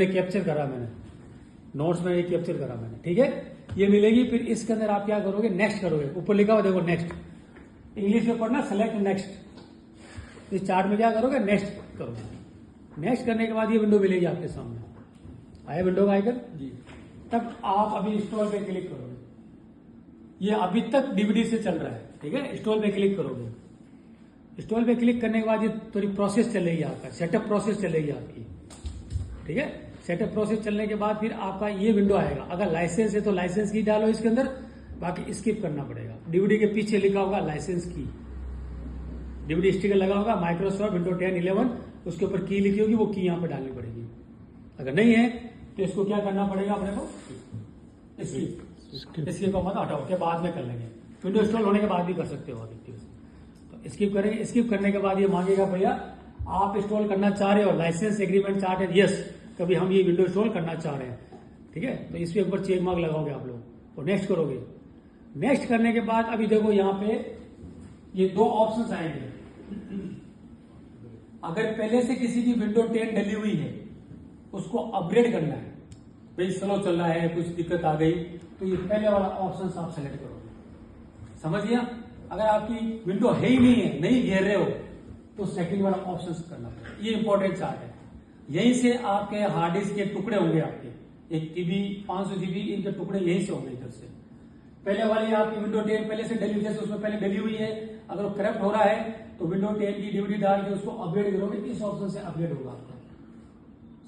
Capture करा मैंने, notes में ये कैप्चर करा मैंने, ठीक है। ये मिलेगी, फिर इसके अंदर आप क्या करोगे, नेक्स्ट करोगे। ऊपर लिखा हुआ देखो नेक्स्ट, इंग्लिश में पढ़ना सेलेक्ट नेक्स्ट। इस चार्ट में क्या करोगे, नेक्स्ट करोगे। नेक्स्ट करने के बाद ये विंडो मिलेगी आपके सामने, आया विंडो का आइकन जी। तब आप अभी इंस्टॉल पे क्लिक करोगे। ये अभी तक डीवीडी से चल रहा है, ठीक है। इंस्टॉल पे क्लिक करोगे। इंस्टॉल पे क्लिक करने के बाद ये थोड़ी प्रोसेस चलेगी, आपका सेटअप प्रोसेस चलेगी आपकी, ठीक है। सेटअप प्रोसेस चलने के बाद फिर आपका ये विंडो आएगा। अगर लाइसेंस है तो लाइसेंस की डालो इसके अंदर, बाकी स्किप करना पड़ेगा। डीवीडी के पीछे लिखा होगा लाइसेंस की, डीवीडी स्टिकर लगा होगा माइक्रोसॉफ्ट विंडो 10 11, उसके ऊपर की लिखी होगी, वो की यहाँ पे डालनी पड़ेगी। अगर नहीं है तो इसको क्या करना पड़ेगा अपने को, स्किप को मत हटाओ के बाद में कर लेंगे। विंडो इंस्टॉल होने के बाद भी कर सकते हो आप। तो स्किप करेंगे। स्किप करने के बाद ये मांगेगा भैया आप इंस्टॉल करना चाह रहे हो, लाइसेंस एग्रीमेंट चार्ट है, यस कभी हम ये विंडो इंस्टॉल करना चाह रहे हैं, ठीक है। तो इसके ऊपर चेक मार्क लगाओगे आप लोग और नेक्स्ट करोगे। नेक्स्ट करने के बाद अभी देखो यहाँ पे ये दो ऑप्शंस आएंगे। अगर पहले से किसी की विंडो 10 डली हुई है, उसको अपग्रेड करना है, भाई स्लो चल रहा है, कुछ दिक्कत आ गई, तो ये पहले वाला ऑप्शन आप सेलेक्ट करोगे, समझ गया। अगर आपकी विंडो है ही नहीं है, नहीं घेर रहे हो, तो सेकंड वाला ऑप्शन करना पड़ेगा। ये इंपॉर्टेंट चार्ट है। यहीं से आपके हार्ड डिस्क के टुकड़े होंगे, आपके 1 TB 500 GB इनके टुकड़े यहीं से होंगे। इधर से पहले वाली आपकी विंडो 10 पहले से डली हुई, जैसे उसमें पहले डली हुई है, अगर वो करप्ट हो रहा है तो विंडो 10 की डीवीडी डाल के उसको अपग्रेड करोगे, इस ऑप्शन से अपग्रेड होगा आपका,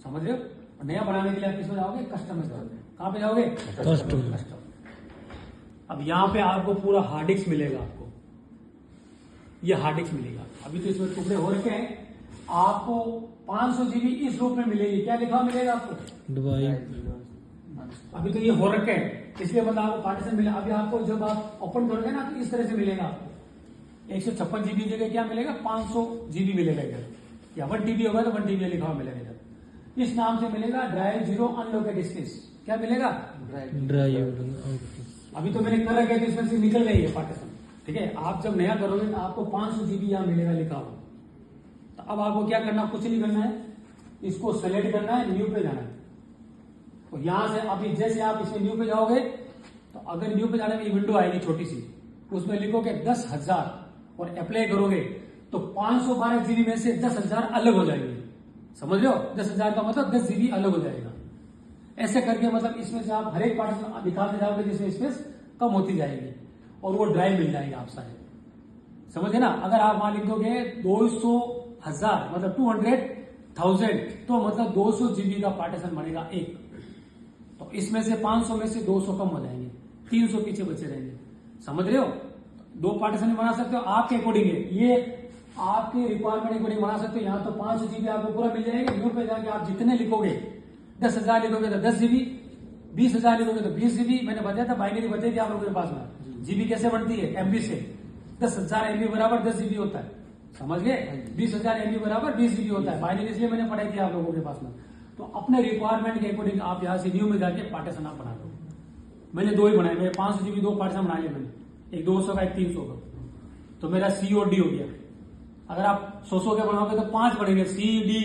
समझ रहे हो। नया बनाने के लिए आप किसमें जाओगे, कस्टम में जाओगे। कहां पे जाओगे, कस्टम। अब यहाँ पे आपको पूरा हार्ड डिस्क मिलेगा, आपको ये हार्ड डिस्क मिलेगा। अभी तो इसमें टुकड़े हो रखे हैं, आपको 500 GB इस रूप में मिलेगी। क्या लिखा मिलेगा आपको, अभी तो ये हो रखे हैं, इसलिए मतलब आपको पार्टीशन मिले। अभी आपको जब आप ओपन करोगे ना, तो इस तरह से मिलेगा आपको 156 GB जगह क्या मिलेगा, 500 GB मिलेगा इधर, या 1 TB होगा तो 1 TB लिखा हुआ मिलेगा इधर। इस नाम से मिलेगा ड्राइव 0 अनलोकेड स्पेस। क्या मिलेगा, ड्राइव। अभी तो मैंने कर रखा है, इसमें से निकल रही है पार्टीशन, ठीक है। आप जब नया करोगे तो आपको 500 GB यहाँ मिलेगा लिखा हुआ। तो अब आपको क्या करना, कुछ नहीं करना है, इसको सेलेक्ट करना है, न्यू पे जाना है। और यहां से अभी जैसे आप इसे न्यू पे जाओगे, तो अगर न्यू पे जाने में विंडो आएगी छोटी सी, उसमें लिखोगे 10,000 और अप्लाई करोगे, तो 512 GB में से 10,000 अलग हो जाएंगे, समझ रहे हो। 10,000 का मतलब 10 GB अलग हो जाएगा। ऐसे करके मतलब इसमें से आप हर एक पार्टीशन दिखाते जाओगे, जिसमें स्पेस कम होती जाएगी और वो ड्राइव मिल जाएगी आप सारे, समझे ना। अगर आप वहां लिख दोगे 200,000 मतलब 200,000, तो मतलब 200 GB का पार्टीशन बनेगा एक। तो इसमें से 500 में से 200 कम हो जाएंगे, 300 पीछे बचे रहेंगे, समझ रहे हो। दो पार्टीशन बना सकते हो आपके अकॉर्डिंग है, ये आपके रिक्वायरमेंट अकॉर्डिंग बना सकते हो। यहाँ तो 500 GB आपको पूरा मिल जाएगा। न्यू पे जाके आप जितने लिखोगे, 10,000 लिखोगे तो 10 GB, 20,000 लिखोगे तो 20 GB। मैंने बताया था, बाइनरी बताई थी आप लोगों के पास में, जीबी कैसे बनती है, MB से। 10,000 MB बराबर 10 GB होता है, समझ गए। 20,000 MB बराबर 20 GB होता है, बाइनरी, इसलिए मैंने पढ़ाई थी आप लोगों के पास में। तो अपने रिक्वायरमेंट के अकॉर्डिंग आप यहाँ से न्यू में जाके पार्टीशन आप बना लो। मैंने दो ही बनाए, मेरे 500 GB 2 पार्टीशन बना लिए मैंने, एक 200 का एक 300 का, तो मेरा C और D हो गया। अगर आप 100 के बनाओगे तो 5 बनेंगे, C D